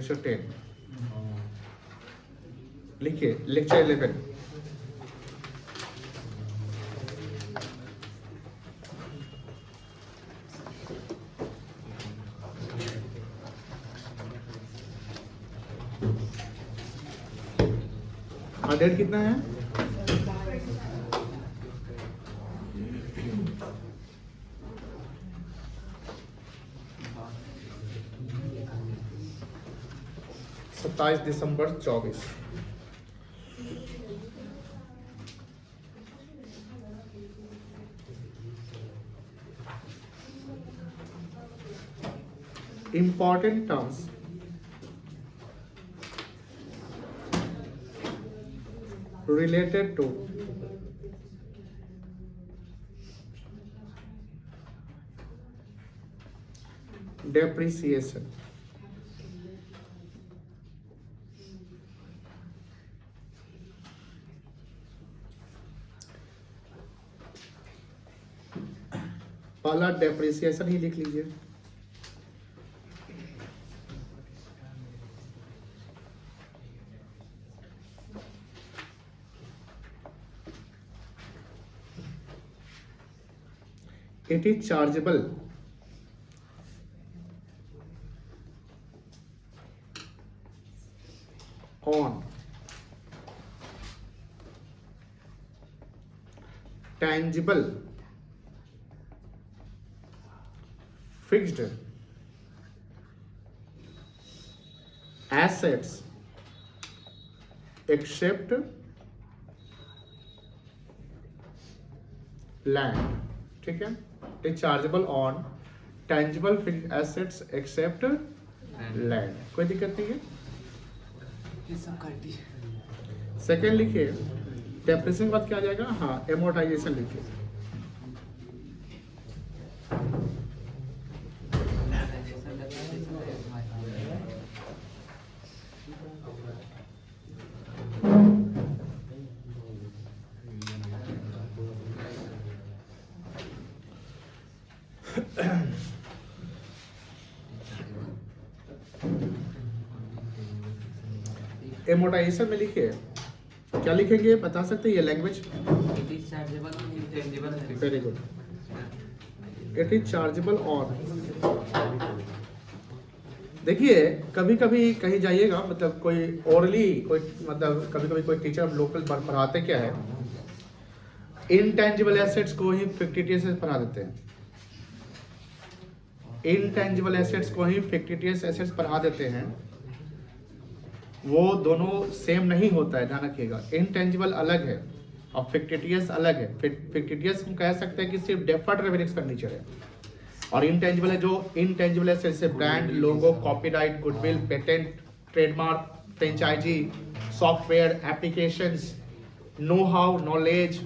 Lecture 10 लिखिए, lecture 11 date कितना है? दिसंबर 24। Important terms related to depreciation. पहला डेप्रिसिएशन ही लिख लीजिए। It is chargeable on tangible fixed assets except land। ठीक है, chargeable on tangible fixed assets except land, कोई दिक्कत नहीं है। सेकेंड लिखिए, डेप्रिसिएशन के बाद क्या आ जाएगा? हाँ, एमोर्टाइजेशन लिखिए। एमोर्टाइजेशन में लिखिए, क्या लिखेंगे बता सकते हैं? ये language very good. It is chargeable on. देखिए कभी कभी कहीं जाइएगा, मतलब कोई ओरली कोई, मतलब कभी कभी कोई टीचर लोकल पढ़ाते क्या है, इनटेंजिबल एसेट्स को ही फिक्टिटियस पढ़ा देते हैं। इनटेंजिबल एसेट्स को ही फिक्टिटियस एसेट्स पढ़ा देते हैं। वो दोनों सेम नहीं होता है, ध्यान रखिएगा। इनटेंजिबल अलग है और फिक्टिटियस अलग है। फिक्टिटियस हम कह सकते हैं कि सिर्फ डेफर्ड रेवेन्यू एक्सपेंडिचर है, और इनटेंजिबल है जो इनटेंजिबल है, जैसे brand, logo, copyright, goodwill, patent, trademark, franchisee, software, applications, know how, knowledge,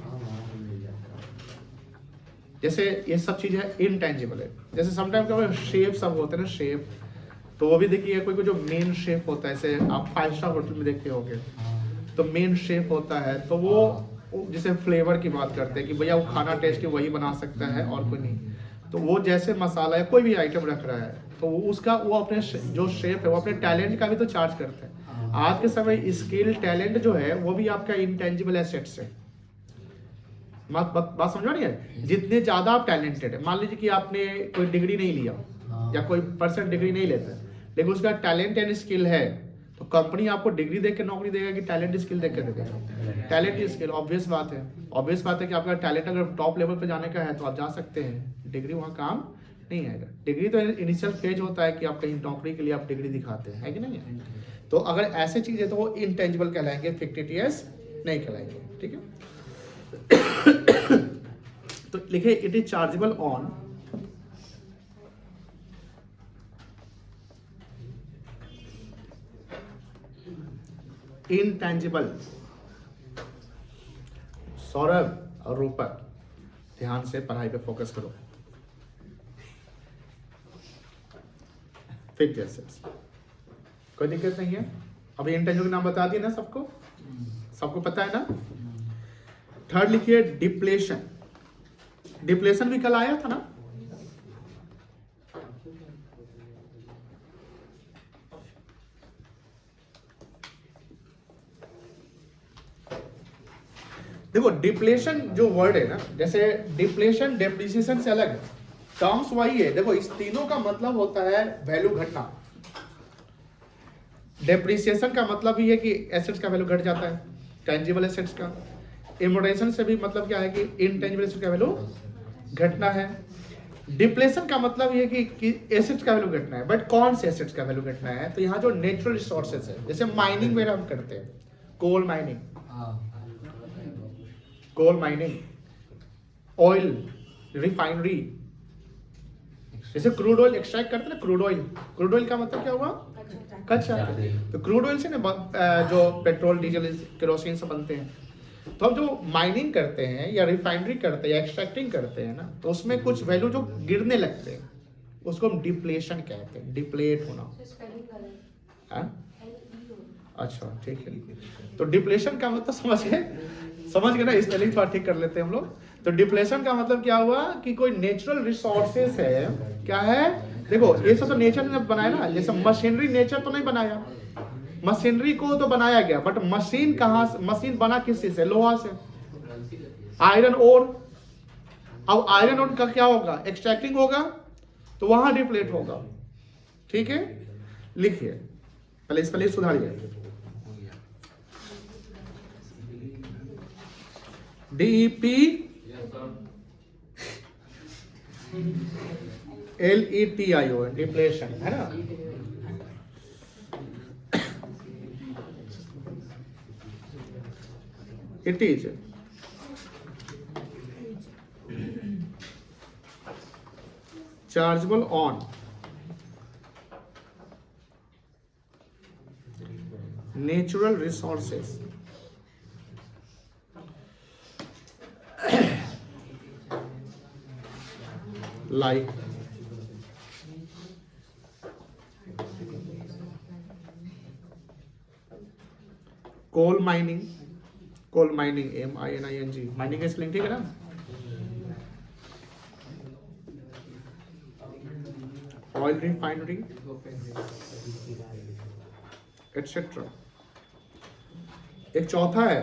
जैसे ये सब चीजें इनटेंजिबल है। जैसे समटाइम क्या शेफ सब होते हैं ना, शेफ, तो वो भी देखिए कोई कोई जो मेन शेफ होता है, जैसे आप 5 स्टार होटल में देखते होंगे तो मेन शेफ होता है, तो वो जैसे फ्लेवर की बात करते हैं कि भैया वो खाना टेस्टी वही बना सकता है और कोई नहीं। तो वो जैसे मसाला या कोई भी आइटम रख रहा है तो वो उसका वो अपने जो शेफ है वो अपने टैलेंट का भी तो चार्ज करता है। आज के समय स्किल टैलेंट जो है वो भी आपका इनटेंजिबल एसेट्स है। बात समझ रही है? जितने ज्यादा आप टैलेंटेड है, मान लीजिए कि आपने कोई डिग्री नहीं लिया या कोई पर्सन डिग्री नहीं लेता, लेकिन उसका टैलेंट एंड स्किल है, तो कंपनी आपको डिग्री देके नौकरी देगा कि टैलेंट स्किल देके देगा? Talent skill. ऑब्वियस बात है, ऑब्वियस बात है कि आपका टैलेंट अगर टॉप लेवल पे जाने का है तो आप जा सकते हैं, डिग्री वहाँ काम नहीं आएगा। डिग्री तो इनिशियल फेज होता है कि आप कहीं नौकरी के लिए आप डिग्री दिखाते हैं, है कि नहीं है? तो अगर ऐसे चीज है तो वो इनटेंजिबल कहलाएंगे, फिक्टिटियस नहीं कहलाएंगे। ठीक है, तो लिखे it is chargeable on intangible. Saurabh और रूपक ध्यान से पढ़ाई पे फोकस करो। फिक्स्ड एसेट्स कोई दिक्कत नहीं है। अभी इनटेंजिबल नाम बता दिए ना सबको, सबको पता है ना। थर्ड लिखिए डिप्लेशन। डिप्लेशन भी कल आया था ना, देखो डिप्लेशन जो वर्ड है ना, जैसे डिप्लेशन डेप्रिसिएशन से अलग है, टर्म्स वही है। देखो इस तीनों का मतलब होता है वैल्यू घटना। डेप्रिसिएशन का मतलब ही है कि एसेट्स का वैल्यू घट जाता है, टेंजिबल एसेट्स का। इमोटेशन से भी मतलब क्या है कि इनटेंजिबल एसेट्स का वैल्यू घटना है। डिप्लेशन का मतलब ये कि एसेट्स का वैल्यू घटना है, बट कौन से एसेट्स का वैल्यू घटना है? तो यहाँ जो नेचुरल रिसोर्सेज है, जैसे माइनिंग वगैरह हम करते हैं, कोल माइनिंग, ऑयल रिफाइनरी, जैसे क्रूड ऑयल एक्सट्रैक्ट करते हैं ना, क्रूड ऑयल का मतलब क्या हुआ? कच्चा। तो क्रूड ऑयल से ना जो पेट्रोल डीजल केरोसिन से बनते हैं। तो हम जो माइनिंग करते हैं या रिफाइनरी करते हैं या एक्सट्रैक्टिंग करते हैं ना, तो उसमें कुछ वैल्यू जो गिरने लगते हैं उसको हम डिप्लेशन कहते हैं, डिप्लेट होना। अच्छा ठीक है, तो डिप्लेशन का मतलब समझ गए ना, स्पेलिंग थोड़ा ठीक कर लेते हैं हम लोग। तो डिप्लेशन का मतलब क्या हुआ कि कोई नेचुरल रिसोर्सेस है, क्या है? देखो ये सब तो नेचर ने बनाया ना, जैसे मशीनरी नेचर तो नहीं बनाया, मशीनरी को तो बनाया गया, बट मशीन कहाँ से? मशीन बना किस चीज से? लोहा से, आयरन ओर। अब आयरन ओर का क्या होगा? एक्सट्रैक्टिंग होगा, तो वहां डिप्लेट होगा। ठीक है, लिखिए पहले, इस पहले सुधारिए। DEP LETIO डिप्लेशन है ना। It is chargeable on natural resources like coal mining, MINING, mining का स्पेलिंग ठीक है ना। Oil refinery etcetera. एक चौथा है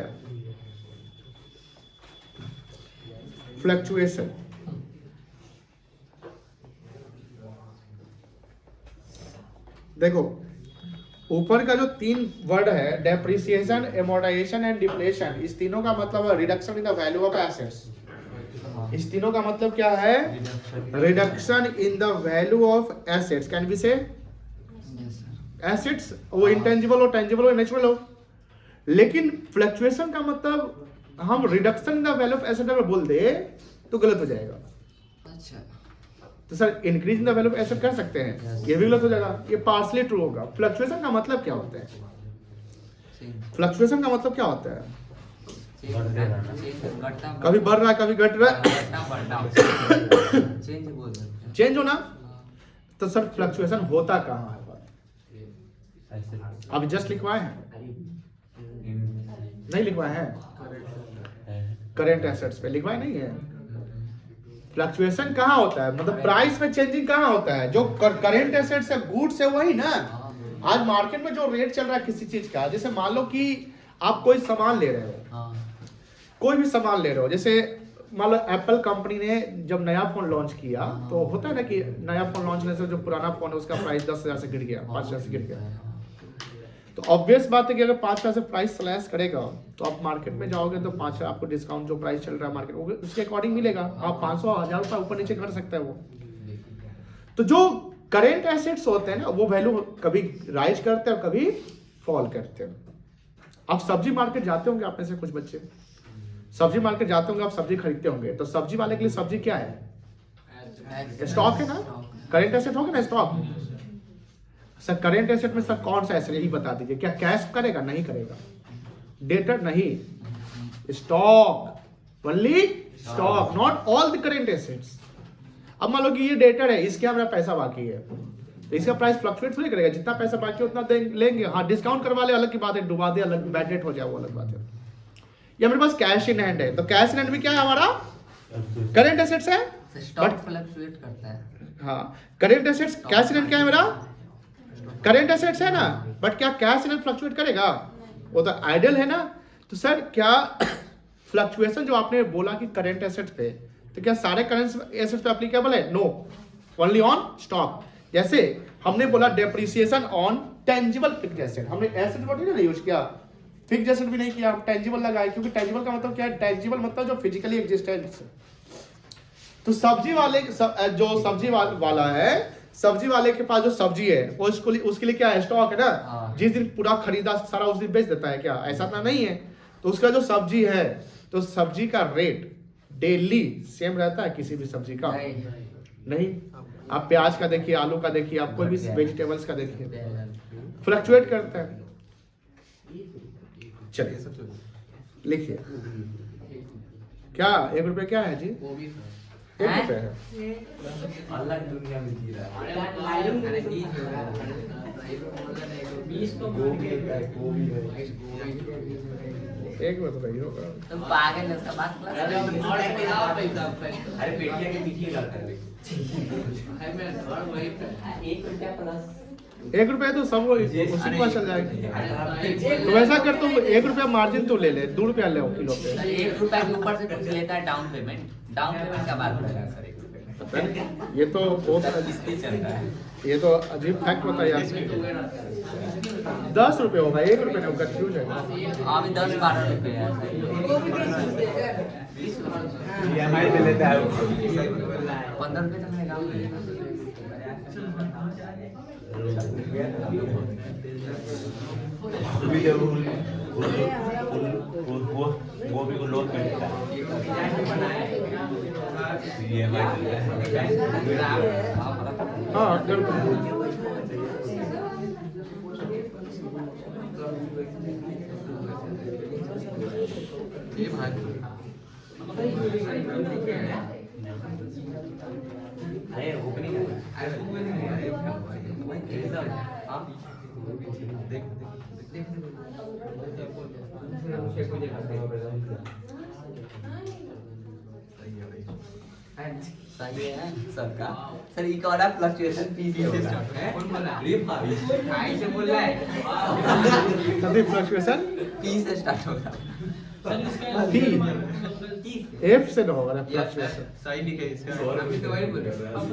फ्लक्चुएशन। देखो ऊपर का जो तीन वर्ड है, डेप्रिसिएशन, एमोर्टाइजेशन एंड डिप्लेशन, इस तीनों का मतलब है reduction in the value of assets. इस तीनों का मतलब क्या है? Reduction in the value of assets. Can be से एसेट्स, वो इंटेंजिबल हो, टेंजिबल हो, नेचुरल हो। लेकिन फ्लक्चुएशन का मतलब हम reduction in the value of asset अगर बोल दे तो गलत हो जाएगा। अच्छा, तो sir increase in the value of asset कर सकते हैं, ये भी गलत हो जाएगा, ये पार्शली ट्रू होगा। फ्लक्चुएशन का मतलब क्या होता है? फ्लक्चुएशन का मतलब क्या होता है? कभी बढ़ रहा है, कभी घट रहा है, चेंज होना। तो सर फ्लक्चुएशन होता कहाँ है? अभी जस्ट लिखवाए हैं, नहीं लिखवाए हैं? करेंट एसेट्स पे लिखवाए नहीं है। फ्लक्चुएशन कहाँ होता है? मतलब प्राइस में चेंजिंग कहाँ होता है? जो करेंट एसेट्स है, गुड्स है, वही ना। आज मार्केट में जो रेट चल रहा है किसी चीज का, जैसे मान लो कि आप कोई सामान ले रहे हो, कोई भी सामान ले रहे हो, जैसे मान लो एप्पल कंपनी ने जब नया फोन लॉन्च किया, तो होता है ना कि नया फोन लॉन्च करने से जो पुराना फोन है उसका प्राइस 10,000 से गिर गया, 5,000 से गिर गया। तो ऑब्वियस बात है कि अगर 5,000 से प्राइस स्लैश करेगा तो आप मार्केट में जाओगे तो 5,000 आपको डिस्काउंट जो प्राइस चल रहा है मार्केट उसके अकॉर्डिंग मिलेगा। आप 500, 1,000 रुपये ऊपर नीचे कर सकता है वो। तो जो करेंट एसेट्स होते हैं ना, वो वैल्यू कभी राइज करते हैं और कभी फॉल करते हैं। आप सब्जी मार्केट जाते होंगे, आप में से कुछ बच्चे सब्जी मार्केट जाते होंगे, आप सब्जी खरीदते होंगे, तो सब्जी वाले के लिए सब्जी क्या है? स्टॉक है ना, करेंट एसेट होगा ना, स्टॉक। सर करेंट एसेट में सर कौन सा एसेट, यही बता दीजिए। क्या कैश करेगा? नहीं करेगा। डेटर नहीं, stock, only stock, not all the current assets. अब मान लो कि ये डेटर है, इसके हमारा पैसा बाकी है, तो इसका प्राइस फ्लक्चुएट नहीं करेगा, जितना पैसा बाकी है उतना लेंगे। हाँ डिस्काउंट करवा ले, अलग की बात है, डुबा दे अलग, बैड रेट हो जाए वो अलग बात है। ये मेरे पास कैश इन हैंड है, तो कैश इन हैंड में क्या है हमारा? करेंट एसेट्स है, बट फ्लक्चुएट करता है। हाँ current assets, cash in hand क्या है मेरा? करेंट एसेट्स है ना, बट क्या कैश इन हैंड फ्लक्चुएट करेगा? वो तो आइडियल है ना। तो सर क्या फ्लक्चुएशन जो आपने बोला कि करंट एसेट्स पे, तो क्या सारे करंट एसेट्स पे एप्लीकेबल है? No, only on stock. जैसे हमने बोला depreciation on tangible fixed asset, हमने एसेट वर्ड नहीं यूज किया, फिक्स्ड एसेट भी नहीं किया, टेंजिबल लगाया, क्योंकि टेंजिबल का मतलब क्या है? टेंजिबल मतलब जो फिजिकली एग्जिस्टेंस। तो सब्जी वाले जो सब्जी वाला है, सब्जी वाले के पास जो सब्जी है वो उसके लिए क्या है? स्टॉक है ना। जिस दिन पूरा खरीदा सारा उस दिन बेच देता है क्या? ऐसा ना नहीं है। तो उसका जो सब्जी है, तो सब्जी का रेट डेली सेम रहता है किसी भी सब्जी का? नहीं। आप प्याज का देखिए, आलू का देखिए, आप कोई भी वेजिटेबल्स का देखिए, फ्लक्चुएट करता है। चलिए लिखिए, क्या 1 रुपये क्या है जी? 1 रुपये है। अलग दुनिया में जी रहा है। एक बार तो सही होगा। तुम पागल है, उसका बात अरे पेटिया के पीछे रहता है। 1 रुपया प्लस 1 रुपया तो सब उसी के पास चल जाएगा। तो वैसा कर, तुम 1 रुपया मार्जिन तो ले ले, 2 रुपया ले किलो पे। 1 रुपया के ऊपर से कुछ लेता है डाउन पेमेंट। डाउन पेमेंट का बात करेगा सर 1 रुपये में। पता नहीं, ये तो बहुत किस्ती चल रहा है। ये तो अजीब फैक्ट बताइए आपने। 10 रुपये होगा, 1 रुपये नहीं, कंफ्यूज है। अभी 10-12 रुपये है। EMI पे लेता है 15 रुपये तक लेगा। वो भी लोन पे लेता है। EMI पे लेता है। हाँ बिल्कुल। अरे ओपनिंग सही है सर का। सर इकोनॉमिक फ्लक्चुएशन फीस से स्टार्ट है। अरे भाई हाई से बोल रहा है। तभी फ्लक्चुएशन फीस से स्टार्ट होगा। एफ से ना होगा ना फ्लक्चुएशन। सही लिखे इसका। अभी तो वही बोल रहा हूं।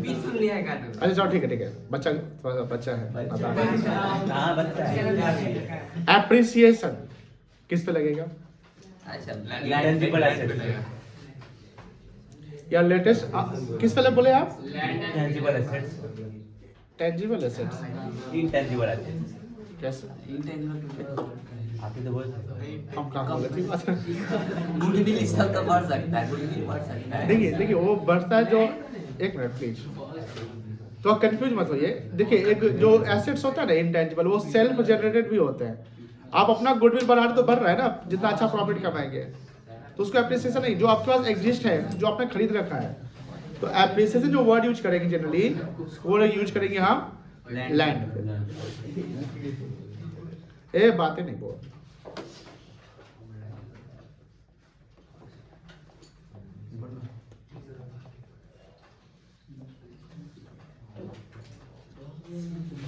20 सुन लिया का तो। अच्छा चलो ठीक है, बच्चा थोड़ा सा बच्चा है। कहाँ बच्चा है? एप्रिसिएशन किस पे लगेगा? अच्छा Intangible assets। या लेटेस्ट किस पे बोले आप? Tangible assets। Tangible assets. Intangible assets। कैसे? आप ही तो बोल रहे हो। हम कहाँ बोले थी बात? गुडविल इस सब तो बढ़ सकता है। गुडविल बढ़ सकता है। देखिए वो बढ़ता है जो, एक मिनट प्लीज, तो कंफ्यूज मत होइए। देखिए एक जो एसेट्स होता है ना इंटेंजिबल, वो सेल्फ जनरेटेड भी होते हैं। आप अपना गुडविल बढ़ा रहे तो बढ़ रहा है ना, जितना अच्छा प्रॉफिट कमाएंगे तो उसको एप्रिसिएशन नहीं, जो आपके पास एग्जिस्ट है, जो आपने खरीद रखा है। तो एप्रिसिएशन जो वर्ड यूज करेंगे जनरली, वो यूज करेंगे हम लैंड। ए बातें नहीं बोल।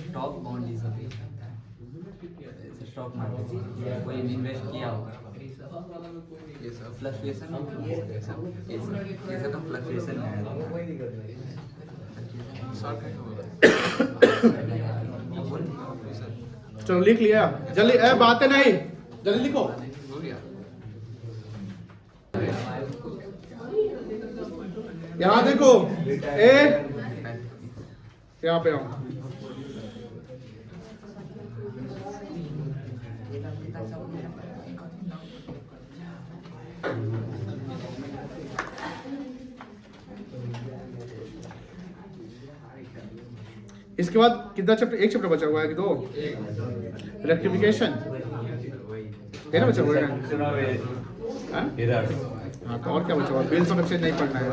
Stock bond is a stock market कोई इन्वेस्ट किया होगा। फ्लक्चुएशन ऐसा तो फ्लक्चुएशन है। चलो लिख लिया जल्दी। ए बातें नहीं, जल्दी लिखो। यहाँ देखो, ए यहाँ पे आओ। इसके बाद कितना चैप्टर? एक चैप्टर बचा हुआ है कि 2? रेक्टिफिकेशन है ना बचा हुआ है। हाँ तो और क्या बचा हुआ? बिल्स ऑफ एक्सचेंज नहीं पढ़ना है।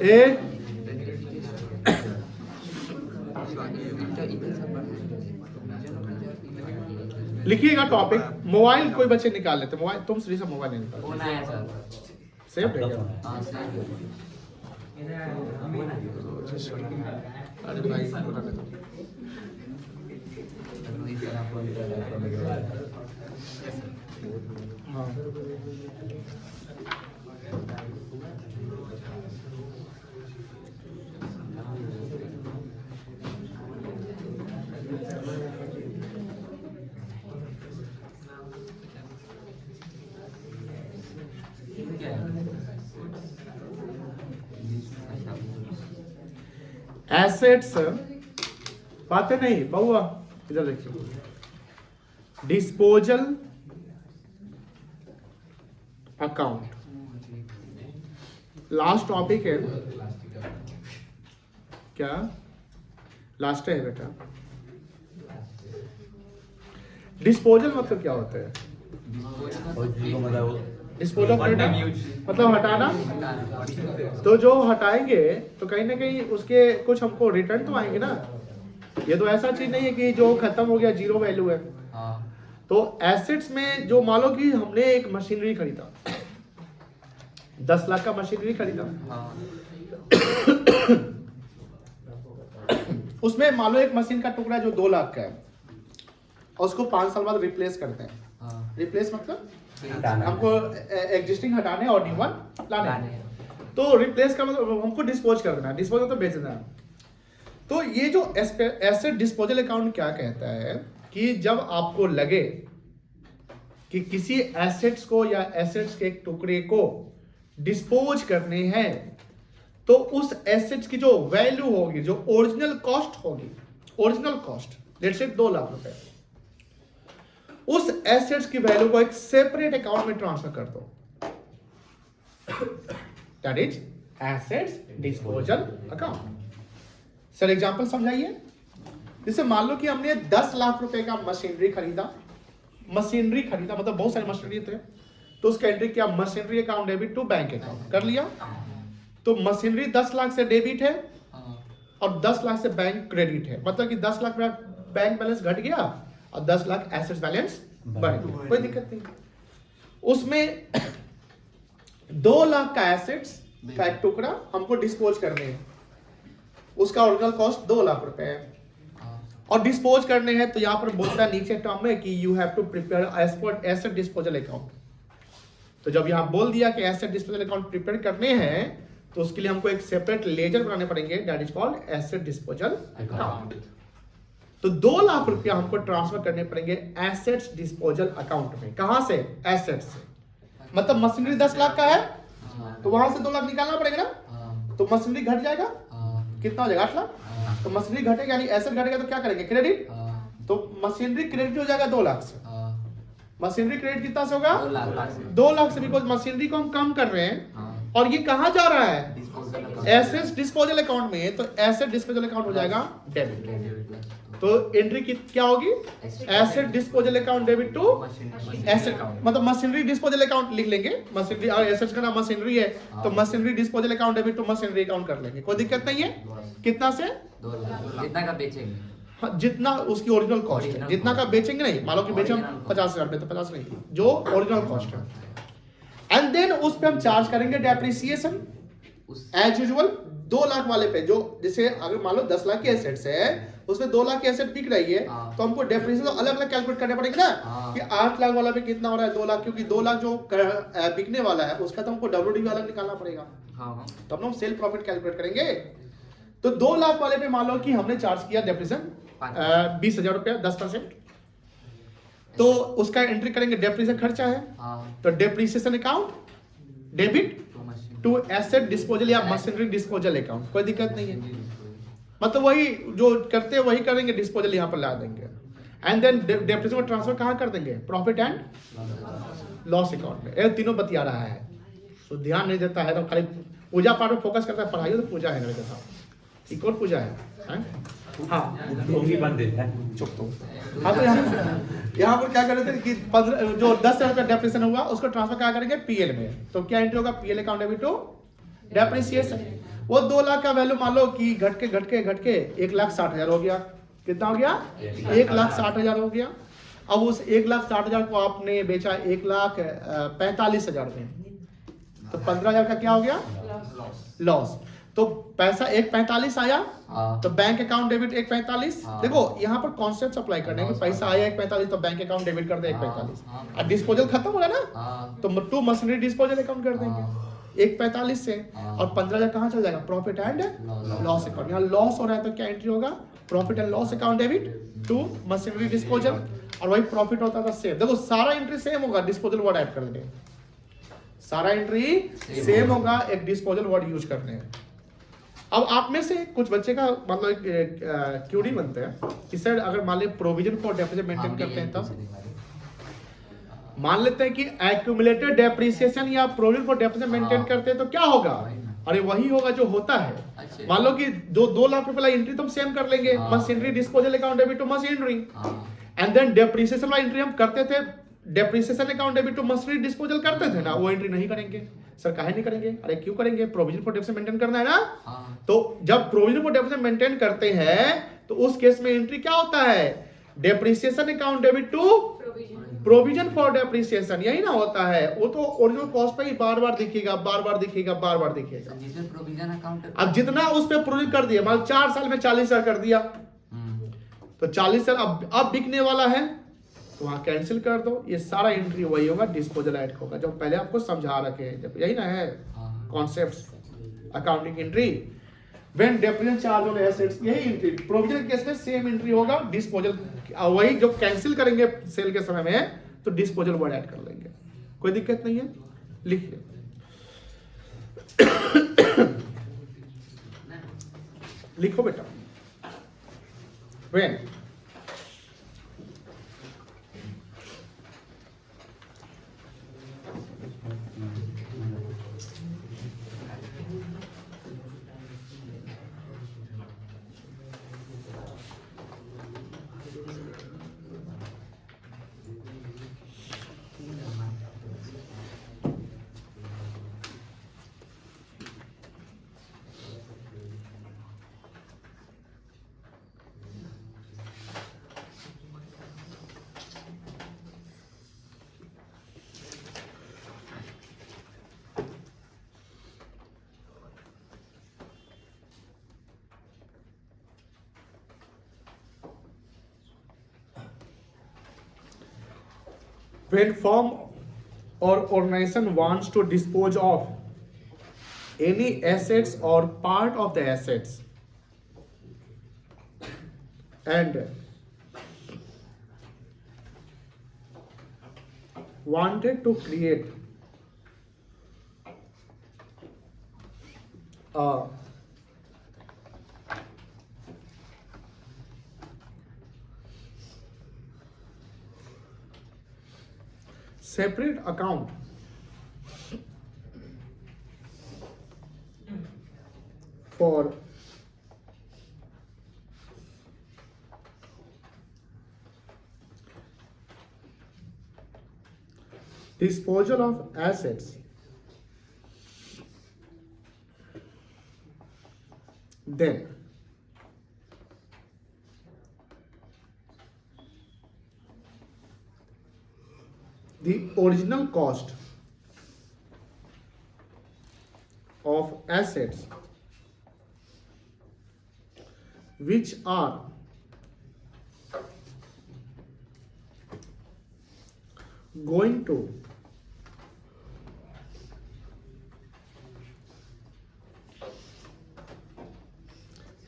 ए लिखिएगा टॉपिक। मोबाइल कोई बच्चे निकाल लेते, मोबाइल तुम श्री से मोबाइल नहीं निकाल, फोन आया सर। सेव है क्या? हाँ सर। अरे भाई बोला नहीं तो। रोहित सर आप फोन कर रहे हैं। हाँ एसेट्स, बातें नहीं बहुआ, इधर देखिए, डिस्पोजल अकाउंट लास्ट टॉपिक है क्या? लास्ट है बेटा। डिस्पोजल मतलब क्या होता है? डिस्पोज ऑफ मतलब हटाना। तो जो हटाएंगे तो कहीं ना कहीं उसके कुछ हमको रिटर्न तो आएंगे ना। ये तो ऐसा चीज नहीं है कि जो खत्म हो गया जीरो वैल्यू है। तो एसेट्स में जो मान लो कि हमने एक मशीनरी खरीदा, 10 लाख का मशीनरी खरीदा, उसमें मान लो एक मशीन का टुकड़ा जो 2 लाख का है और उसको 5 साल बाद रिप्लेस करते हैं। रिप्लेस मतलब हमको एग्जिस्टिंग हटाने और न्यू वन लाने। तो रिप्लेस का मतलब हमको डिस्पोज कर देना, डिस्पोज मतलब बेच देना। तो ये जो एसेट डिस्पोजल अकाउंट क्या कहता है कि जब आपको लगे कि किसी एसेट्स को या एसेट्स के एक टुकड़े को डिस्पोज करने हैं, तो उस एसेट्स की जो वैल्यू होगी, जो ओरिजिनल कॉस्ट होगी, original cost let's say 2 lakh रुपए, उस एसेट्स की वैल्यू को एक सेपरेट अकाउंट में ट्रांसफर कर दो। That is assets disposal account. Sir example समझाइए। जैसे मान लो कि हमने 10 लाख रुपए का मशीनरी खरीदा मतलब बहुत सारी मशीनरी थे, तो उसका एंट्री किया machinery account debit to bank account कर लिया। तो मशीनरी 10 लाख से डेबिट है और 10 लाख से बैंक क्रेडिट है, मतलब कि 10 लाख मेरा बैंक बैलेंस घट गया और 10 लाख एसेट्स बैलेंस बढ़ गया, कोई दिक्कत नहीं। उसमें 2 लाख का एसेट्स का एक टुकड़ा हमको डिस्पोज करने हैं, उसका ओरिजिनल कॉस्ट 2 लाख रुपए है और डिस्पोज करने हैं। तो यहाँ पर बोलता है नीचे टर्म में कि you have to prepare asset disposal account. तो जब यहाँ बोल दिया कि एसेट डिस्पोजल अकाउंट प्रिपेयर करने हैं, तो उसके लिए हमको एक सेपरेट लेजर बनाने पड़ेंगे, that is called asset disposal account. तो 2 लाख रुपया हमको ट्रांसफर करने पड़ेंगे एसेट्स डिस्पोजल अकाउंट में। कहां से? एसेट्स से। मतलब मशीनरी 10 लाख का है तो वहां से 2 लाख निकालना पड़ेगा ना। तो मशीनरी घट जाएगा, कितना हो जाएगा? 8 लाख। तो मशीनरी घटेगा यानी एसेट घटेगा, तो क्या करेंगे? क्रेडिट। तो मशीनरी क्रेडिट हो जाएगा 2 लाख से। मशीनरी क्रेडिट कितना से होगा? 2 लाख से, बिकॉज मशीनरी को हम कम कर रहे हैं और ये कहां जा रहा है? एसेट्स डिस्पोजल अकाउंट में। तो एसेट डिस्पोजल अकाउंट हो जाएगा डेबिट। तो एंट्री क्या होगी? Asset disposal account debit to asset, मतलब मशीनरी डिस्पोजल अकाउंट लिख लेंगे। मशीनरी और एसेट्स का नाम मशीनरी है, तो machinery disposal account debit to machinery account कर लेंगे, कोई दिक्कत नहीं है। कितना से? 2 लाख। कितना का बेचेंगे? हाँ, जितना उसकी ओरिजिनल कॉस्ट है, जितना का बेचेंगे नहीं। मान लो कि बेचे हम 50,000 रुपए, तो 50 नहीं, जो ओरिजिनल कॉस्ट है। एंड देन उस पे हम चार्ज करेंगे डेप्रिसिएशन एज यूजुअल 2 लाख वाले पे। जो जैसे अगर मान लो 10 लाख की एसेट्स है, उसमें 2 लाख की एसेट बिक रही है, तो हमको डेप्रिसिएशन अलग अलग कैलकुलेट करने पड़ेंगे ना कि 8 लाख वाला पे कितना हो रहा है, 2 लाख, क्योंकि 2 लाख जो बिकने वाला है उसका तो हमको WDV अलग निकालना पड़ेगा। तो हम सेल प्रॉफिट कैलकुलेट करेंगे। तो 2 लाख वाले पे मान लो कि हमने चार्ज किया डेप्रिसिएशन 20,000 रुपया 10%, तो उसका एंट्री करेंगे डेप्रिसिएशन खर्चा है, तो depreciation account debit to asset disposal या मशीनरी डिस्पोजल अकाउंट, कोई दिक्कत नहीं है। मतलब वही जो करते हैं वही करेंगे, डिस्पोजल यहाँ पर ला देंगे। एंड देन डेप्रिसिएशन ट्रांसफर कहाँ कर देंगे? प्रॉफिट एंड लॉस अकाउंट में। ये तीनों बतिया रहा है, तो ध्यान नहीं देता है, तो खाली पूजा पाठ में फोकस करता है। पढ़ाई तो पूजा है मेरे साथ, एक और पूजा है। हाँ बंद देता है। चुप तो। हाँ तो यहाँ पर क्या कर रहे थे कि 15 जो 10,000 रुपया डेप्रिसिएशन हुआ उसको ट्रांसफर क्या करेंगे? PL में। तो क्या एंट्री होगा? PL account debit to depreciation. वो 2 लाख का वैल्यू मान लो कि घट के 1,60,000 हो गया। कितना हो गया? 1,60,000 हो गया। अब उस 1,60,000 को आपने बेचा 1,45,000 में, तो 15,000 का क्या हो गया? लॉस। तो पैसा 1,45 आया, हाँ। तो बैंक अकाउंट डेबिट 1,45। हाँ। देखो यहाँ पर कॉन्सेप्ट अप्लाई करने कि पैसा आया 1,45 तो बैंक अकाउंट डेबिट कर दे 1,45, और डिस्पोजल खत्म हो गया ना, हाँ। तो टू मशीनरी डिस्पोजल अकाउंट कर देंगे हाँ। 1,45 से, और 15,000 कहाँ चल जाएगा? Profit and loss account. यहाँ लॉस हो रहा है तो क्या एंट्री होगा? Profit and loss account debit to machinery disposal, और वही प्रॉफिट होता था सेम। देखो सारा एंट्री सेम होगा, डिस्पोजल वर्ड ऐड कर देंगे, सारा एंट्री सेम होगा, एक डिस्पोजल वर्ड यूज करते हैं। अब आप में से कुछ बच्चे का मतलब क्यूरी बनते हैं कि सर अगर मान लीजिए प्रोविजन फॉर डेप्रिसिएशन मेंटेन करते हैं तब मान लेते हैं कि एक्यूमुलेटेड डेप्रिसिएशन या प्रोविजन फॉर डेप्रिसिएशन मेंटेन करते हैं तो क्या होगा? अरे वही होगा जो होता है। मान लो कि 2 लाख रुपए वाला एंट्री तो हम सेम कर लेंगे, machinery disposal account debit to machinery, and then depreciation वाला एंट्री हम करते थे, depreciation account debit to machinery disposal करते थे ना, वो एंट्री नहीं करेंगे। सर काहे नहीं करेंगे? अरे क्यों करेंगे? प्रोविजन फॉर डेप्रिसिएशन मेंटेन करना है ना। तो जब प्रोविजन फॉर डेप्रिसिएशन मेंटेन करते हैं तो उस केस में एंट्री क्या होता है? Depreciation account debit to provision for depreciation, यही ना होता है। वो तो ओरिजिनल कॉस्ट पे ही बार बार दिखेगा, बार बार दिखेगा, बार बार दिखेगा। जिसमें प्रोविजन अकाउंट अब जितना उस पे प्रोविजन कर दिया, मान 4 साल में 40,000 कर दिया, तो 40,000 अब बिकने वाला है तो वहां कैंसिल कर दो। ये सारा एंट्री वही होगा, डिस्पोजल ऐड होगा, जो पहले आपको समझा रखे हैं। जब यही ना है concept accounting entry, when depreciation charge on assets, यही एंट्री। प्रोविजन केस में सेम एंट्री होगा, डिस्पोजल वही जो कैंसिल करेंगे सेल के समय में तो डिस्पोजल वर्ड ऐड कर लेंगे, कोई दिक्कत नहीं है। लिखिए लिखो बेटा, when when firm or organization wants to dispose of any assets or part of the assets and wanted to create a separate account for disposal of assets, then the original cost of assets which are going to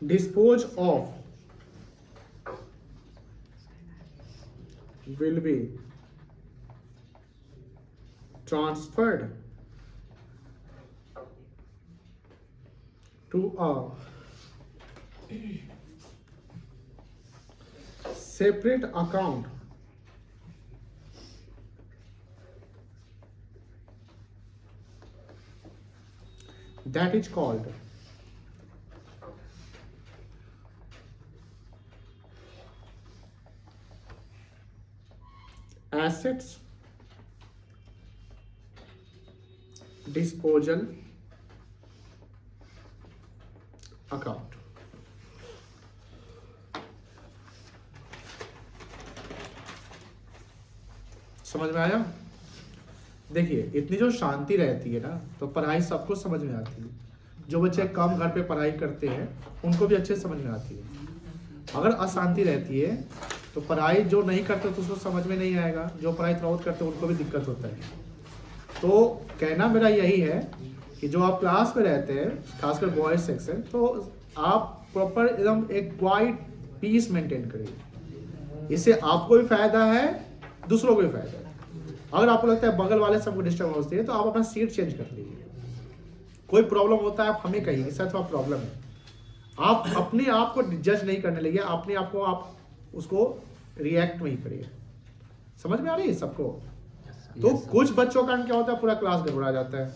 dispose of will be transferred to a separate account that is called assets disposal account. समझ में आया? देखिए इतनी जो शांति रहती है ना, तो पढ़ाई सबको समझ में आती है। जो बच्चे कम घर पे पढ़ाई करते हैं उनको भी अच्छे समझ में आती है। अगर अशांति रहती है तो पढ़ाई जो नहीं करते तो उसको समझ में नहीं आएगा, जो पढ़ाई थोड़ा बहुत करते हैं उनको भी दिक्कत होता है। तो कहना मेरा यही है कि जो आप क्लास में रहते हैं, खासकर बॉयज सेक्शन, तो आप प्रॉपर एकदम एक क्वाइट पीस मेंटेन करिए। इससे आपको भी फायदा है, दूसरों को भी फायदा है। अगर आपको लगता है बगल वाले सबको डिस्टर्ब होती है तो आप अपना सीट चेंज कर लीजिए। कोई प्रॉब्लम होता है आप हमें कहिए कि सर थोड़ा प्रॉब्लम है। आप अपने आप को जज नहीं करने लगिए, अपने आप को आप उसको रिएक्ट नहीं करिए। समझ में आ रही है सबको? तो कुछ बच्चों का क्या होता है, पूरा क्लास गड़बड़ा जाता है,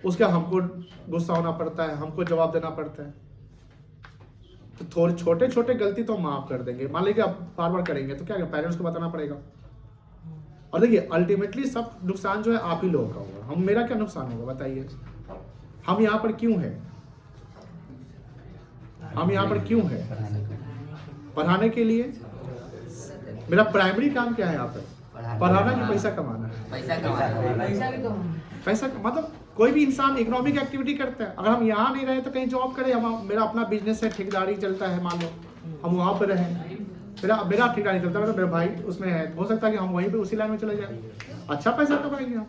उसका हमको गुस्सा होना पड़ता है, हमको जवाब देना पड़ता है। तो थोड़े छोटे छोटे गलती तो माफ कर देंगे, मान लीजिए आप बार बार करेंगे तो क्या पेरेंट्स को बताना पड़ेगा। और देखिए अल्टीमेटली सब नुकसान जो है आप ही लोगों का होगा। हम मेरा क्या नुकसान होगा बताइए? हम यहाँ पर क्यों है? हम यहाँ पर क्यों है? पढ़ाने के लिए। मेरा प्राइमरी काम क्या है यहाँ पर? पढ़ाना कि पैसा कमाना है? पैसा मतलब कोई भी इंसान इकोनॉमिक एक्टिविटी करता है। अगर हम यहाँ नहीं रहे तो कहीं जॉब करें। हम मेरा अपना बिजनेस है, ठेकेदारी चलता है, मान लो हम वहाँ पर रहें, मेरा ठेकेदारी चलता है, मेरा भाई उसमें है, हो सकता है कि हम वहीं पे उसी लाइन में चले जाए, अच्छा पैसा तो करेंगे हम।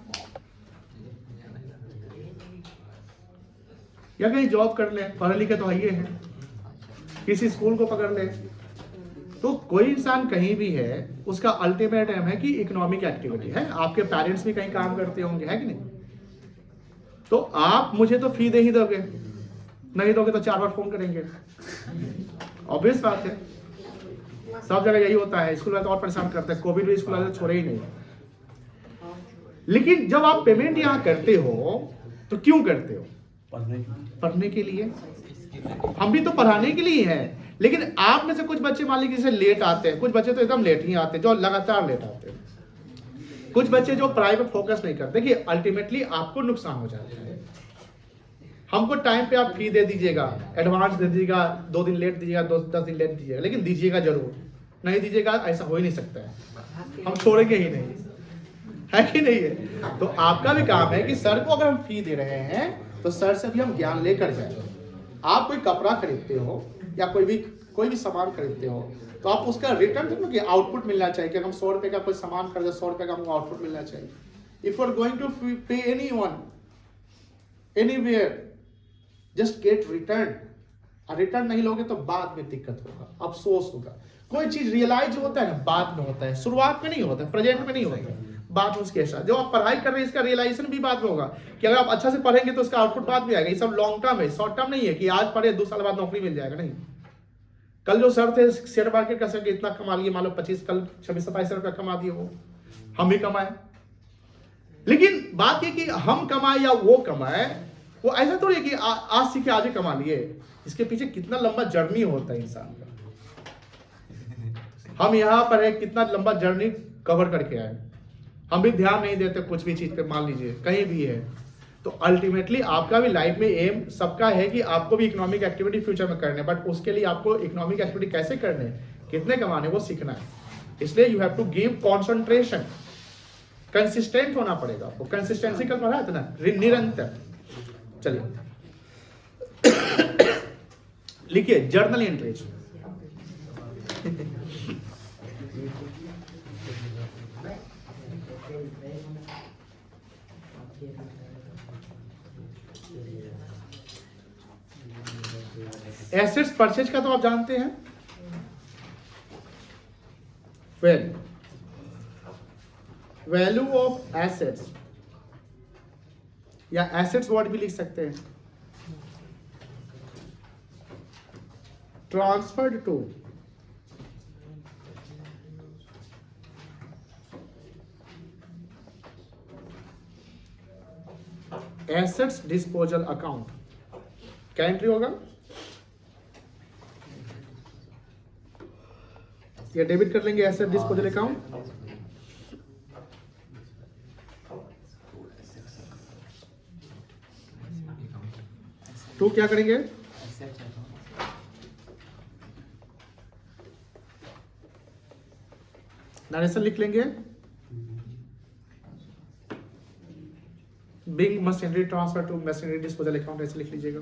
या कहीं जॉब कर ले, पढ़े लिखे तो है, किसी स्कूल को पकड़ ले। तो कोई इंसान कहीं भी है, उसका अल्टीमेट एम है कि इकोनॉमिक एक्टिविटी है। आपके पेरेंट्स भी कहीं काम करते होंगे, है कि नहीं? तो आप मुझे तो फी दे ही दोगे, नहीं दोगे तो 4 बार फोन करेंगे। ऑब्वियस बात है, सब जगह यही होता है। स्कूल वाले तो और परेशान करते हैं, कोविड में स्कूल वाले छोड़े ही नहीं। लेकिन जब आप पेमेंट यहाँ करते हो तो क्यों करते हो? पढ़ने के लिए। हम भी तो पढ़ाने के लिए हैं। लेकिन आप में से कुछ बच्चे मान लीजिए जैसे लेट आते हैं, कुछ बच्चे तो एकदम लेट ही आते हैं, जो लगातार लेट आते हैं, कुछ बच्चे जो पढ़ाई पर फोकस नहीं करते। देखिए अल्टीमेटली आपको नुकसान हो जाता है। हमको टाइम पे आप फी दे दीजिएगा, एडवांस दे दीजिएगा, 2 दिन लेट दीजिएगा, 10 दिन लेट दीजिएगा, लेकिन दीजिएगा जरूर। नहीं दीजिएगा ऐसा हो ही नहीं सकता है, हम छोड़ेंगे ही नहीं, है कि नहीं है? तो आपका भी काम है कि सर को अगर हम फी दे रहे हैं तो सर से भी हम ज्ञान लेकर जाए। आप कोई कपड़ा खरीदते हो या कोई भी सामान खरीदते हो तो आप उसका रिटर्न कि आउटपुट मिलना चाहिए। कि हम 100 रुपए का कोई सामान खरीदे, 100 रुपए का हमको आउटपुट मिलना चाहिए। If you are going to pay anyone anywhere, just get return. Return नहीं लोगे तो बाद में दिक्कत होगा, अफसोस होगा। कोई चीज रियलाइज होता है ना बाद में होता है, शुरुआत में नहीं होता है, प्रेजेंट में नहीं होता है, बाद में उसके साथ। जो आप पढ़ाई कर रहे हैं इसका रियलाइजेशन भी बाद में होगा कि अगर आप अच्छा से पढ़ेंगे तो उसका आउटपुट बाद में आएगा। ये सब लॉन्ग टर्म है, शॉर्ट टर्म नहीं है कि आज पढ़े 2 साल बाद नौकरी मिल जाएगा, नहीं। कल जो सर थे शेयर मार्केट का सर इतना कमा लिए, मान लो 25 कल 26-27 रुपया कमा दिए, वो हम भी कमाए। लेकिन बात ये कि हम कमाए या वो कमाए, वो ऐसा थोड़ी है कि आज सीखे आज ही कमा लिए। इसके पीछे कितना लंबा जर्नी होता है इंसान का। हम यहाँ पर है, कितना लंबा जर्नी कवर करके आए। हम भी ध्यान नहीं देते कुछ भी चीज पे, मान लीजिए कहीं भी है। तो अल्टीमेटली आपका भी लाइफ में एम सबका है कि आपको भी इकोनॉमिक एक्टिविटी फ्यूचर में करने, बट उसके लिए आपको इकोनॉमिक एक्टिविटी कैसे करने, कितने कमाने, वो सीखना है। इसलिए you have to give concentration, consistent होना पड़ेगा आपको। कंसिस्टेंसी कल पढ़ा है ना, निरंतर। चलिए लिखिए जर्नल एंट्रीज। एसेट्स परचेज का तो आप जानते हैं। वैल्यू ऑफ एसेट्स या एसेट्स वर्ड भी लिख सकते हैं। Transferred to assets disposal account, क्या एंट्री होगा? ये डेबिट कर लेंगे एसेट डिस्पोजल अकाउंट। टू क्या करेंगे? नरेशन लिख लेंगे। Being machinery transfer to machinery disposal account ऐसे लिख लीजिएगा।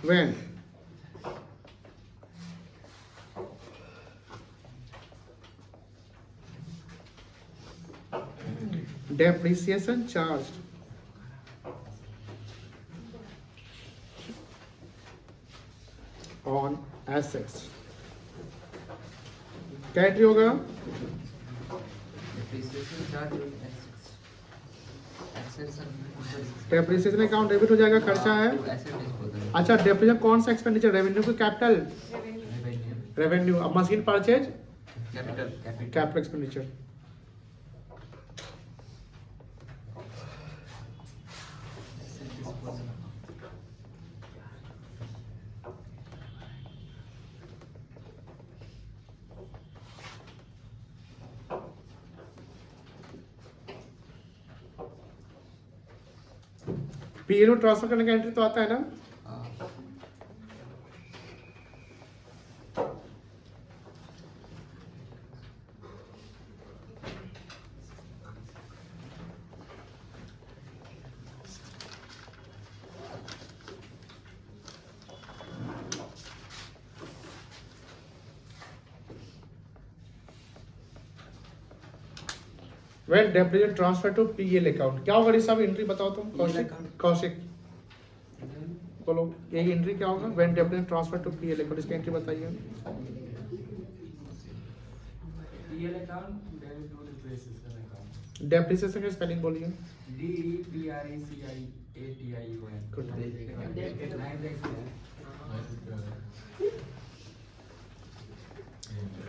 When depreciation charged on assets क्या एंट्री होगा? Depreciation charge on assets depreciation account debit हो जाएगा, खर्चा है। asset disposal अच्छा, डेप्रिसिएशन कौन सा एक्सपेंडिचर? रेवेन्यू की कैपिटल? revenue revenue. अब machine purchase capital capital expenditure. asset disposal पीएनओ ट्रांसफर करने का एंट्री तो आता है ना? When depreciation transfer to PL account क्या होगा? सब एंट्री बताओ तुम। कौशिक कौशिक बोलो, यही एंट्री क्या होगा? When depreciation transfer to PL account, इसकी एंट्री बताइए। PL account, there is no depreciation account. Depreciation की स्पेलिंग बोलिए। DEPRECIATION. Good.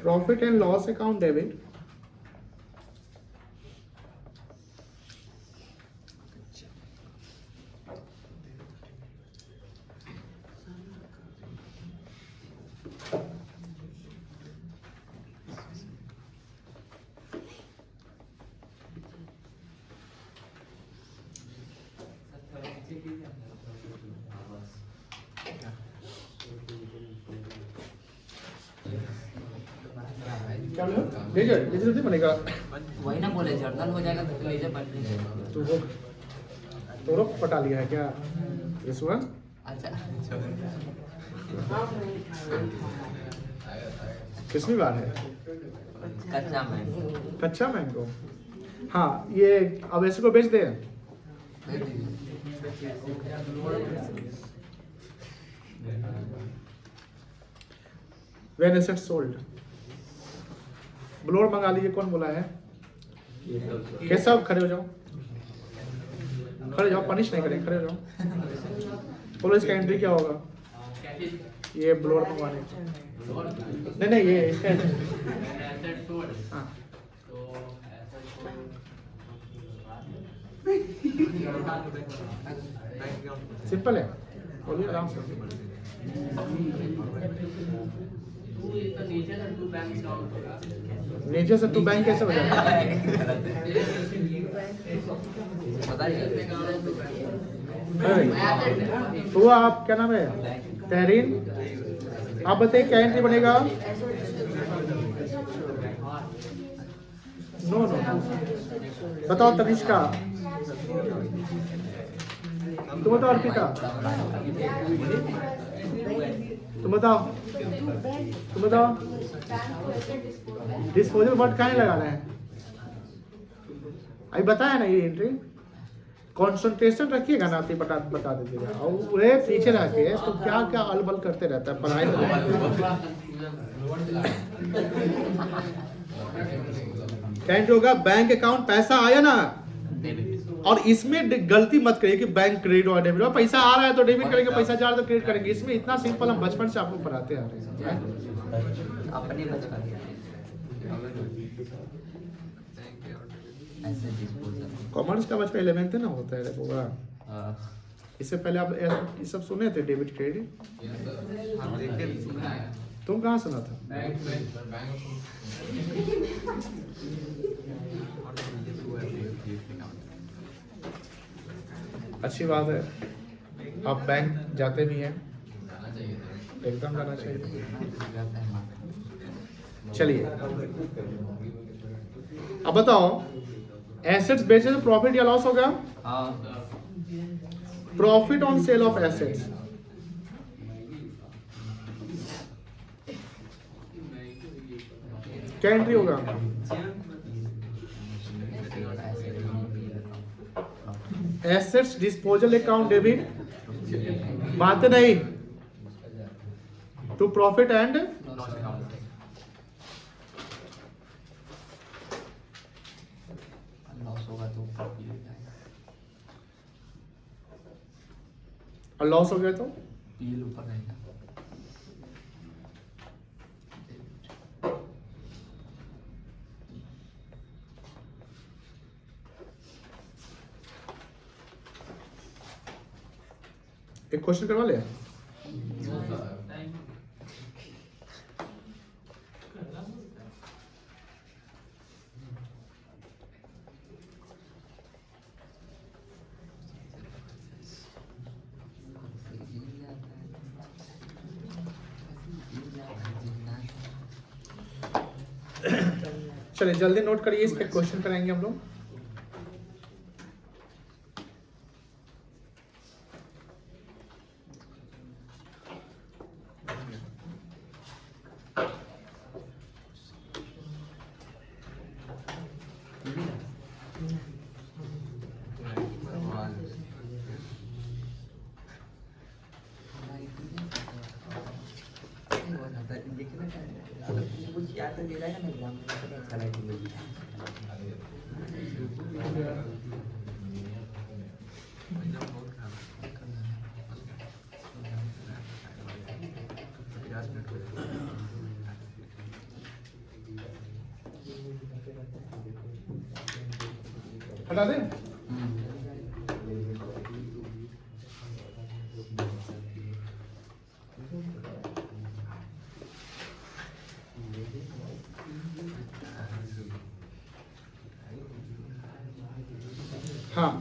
Profit and loss account debit क्या बोला? लेजर लेजर नहीं बनेगा। वही ना बोले जर्नल हो जाएगा तो लेजर बन नहीं जाएगा। तो वो पटा लिया है क्या रिश्वा? अच्छा किसवीं बार है? कच्चा मैंगो कच्चा मैंगो। हाँ, ये अब ऐसे को बेच दे। भेज दीजिए। When assets sold, ब्लोअर मंगा लीजिए। कौन बोला है? केशव, खड़े हो जाओ, खड़े जाओ, पनिश नहीं करेंगे, खड़े हो जाओ। बोलो इसका एंट्री क्या होगा? ये ब्लोअर मंगवाने नहीं नहीं, ये इसका हाँ। सिंपल है, बोलिए आराम से। नीचे से टू बैंक कैसे हो जाएगा? पता नहीं तो आप क्या नाम है? तहरीन। आप बताइए क्या एंट्री बनेगा? नो नो, बताओ तनिष्का, तुम बताओ अर्पिता, तुम बताओ, तुम बताओ। डिस्पोजल वर्ड कहाँ लगा रहे हैं? अभी बताया ना ये एंट्री। कंसंट्रेशन रखिएगा ना, तो बता दीजिएगा। और वो पीछे रह के तो क्या क्या अलबल करते रहता है पढ़ाई में। होगा बैंक अकाउंट, पैसा आया ना, और इसमें गलती मत करिए कि बैंक क्रेडिट और डेबिट। पैसा आ रहा है तो डेबिट करेंगे, पैसा जा रहा है तो क्रेडिट करेंगे। इसमें इतना सिंपल हम बचपन से आपको पढ़ाते आ रहे हैं। अपने बचपन ऐसे डिस्पोजल कॉमर्स का बचपन 11th ना होता है होगा। इससे पहले आप ये सब सुने थे डेबिट क्रेडिट? तुम कहाँ सुना था? अच्छी बात है, आप बैंक जाते भी हैं, एकदम जाना चाहिए। चलिए अब बताओ एसेट्स बेचे तो प्रॉफिट या लॉस होगा? हाँ profit on sale of assets क्या एंट्री होगा? एसेट्स डिस्पोजल अकाउंट डेबिट, बात नहीं, टू प्रॉफिट एंड लॉस होगा तो और लॉस हो गया तो पीएल ऊपर रहेगा। एक क्वेश्चन करवा ले। चलिए जल्दी नोट करिए, इसके क्वेश्चन कराएंगे हम लोग। कुछ याद तो दे रहा है ना एग्जाम में, अच्छा लगेगा। हटा दे। हाँ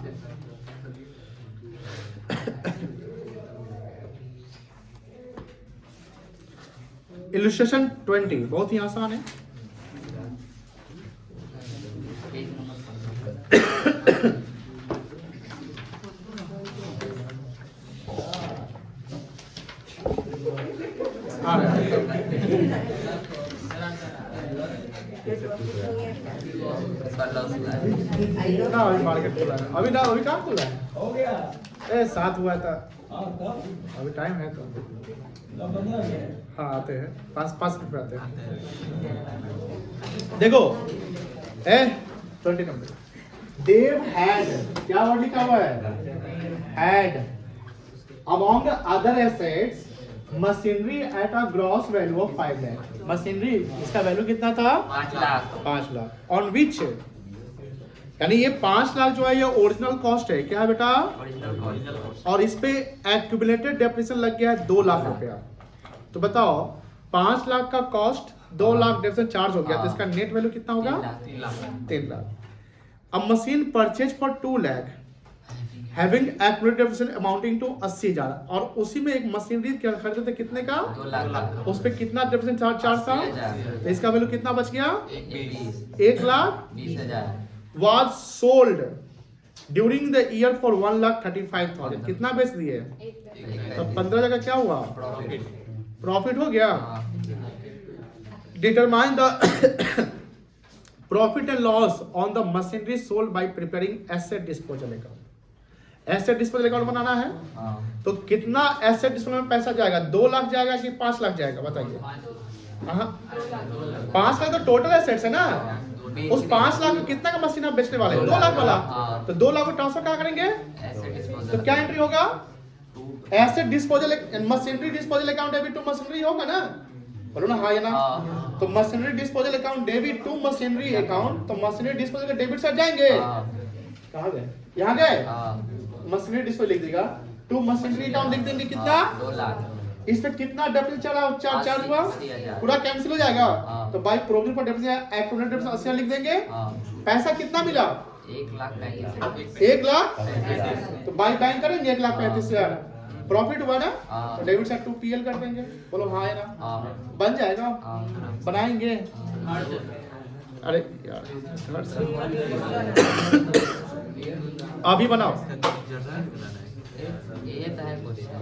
इलस्ट्रेशन 20 बहुत ही आसान है। आ रहा है। ना अभी मार्केट खुला है, अभी ना, अभी कहाँ खुला है? हो गया। ए 7 हुआ था, अभी टाइम है तो। हाँ आते हैं, 5 मिनट में आते हैं। देखो ए 20 नंबर देव हैड, क्या वर्ड लिखा हुआ है? Had among other assets machinery at a gross value of 5 lakh. Machinery इसका वैल्यू कितना था? 5 लाख। 5 लाख ऑन विच, यानी ये 5 लाख जो है ये ओरिजिनल कॉस्ट है, क्या है बेटा? ओरिजिनल और इस पे एक्यूमुलेटेड डेप्रिसिएशन लग गया है 2 लाख रुपया। तो बताओ 5 लाख का कॉस्ट 2 लाख डेप्रिसिएशन चार्ज हो गया, तो इसका नेट वैल्यू कितना होगा? 3 लाख। अब machine purchase for 2 lakh having accumulated depreciation amounting to 80,000, और उसी में एक मशीनरी खरीदे थे कितने का? 2 लाख। उस पे कितना डेप्रिसिएशन चार्ज था? 80,000। तो इसका वैल्यू कितना बच गया? 1,20,000 was sold during the year for 1,35,000। कितना बेच दिए? तो 15 जगह क्या हुआ? प्रॉफिट हो गया। Determine the profit and loss on the machinery sold by preparing asset disposal account. Asset disposal account बनाना है, तो कितना एसेट डिस्पोजल में पैसा जाएगा? 2 लाख जाएगा कि 5 लाख जाएगा? बताइए। 5 लाख तो टोटल एसेट्स है ना, उस 5 लाख में कितना का मशीन आप बेचने वाले हैं? 2 लाख वाला। तो 2 लाख को ट्रांसफर कहाँ करेंगे? तो क्या एंट्री होगा? Asset disposal, machinery disposal account debit to machinery होगा ना, बोलो ना हाँ या ना? तो machinery disposal account debit to machinery account, तो मशीनरी डिस्पोजल के डेबिट से जाएंगे। कहाँ गए? यहाँ गए। मशीनरी डिस्पोजल लिख देगा, टू मशीनरी अकाउंट लिख देंगे कितना? 2 लाख। इस पे कितना डेप्रिसिएशन चार्ज हुआ? पूरा कैंसिल हो जाएगा। तो by provision for depreciation accumulated depreciation 80 लिख देंगे। पैसा कितना मिला? 1 लाख। तो बाय बैंक करेंगे 1,35,000। प्रॉफिट हुआ ना, तो डेबिट साइड टू पीएल कर देंगे। बोलो हाँ है ना? बन जाएगा, बनाएंगे। अरे यार अभी बनाओ। ये तो है क्वेश्चन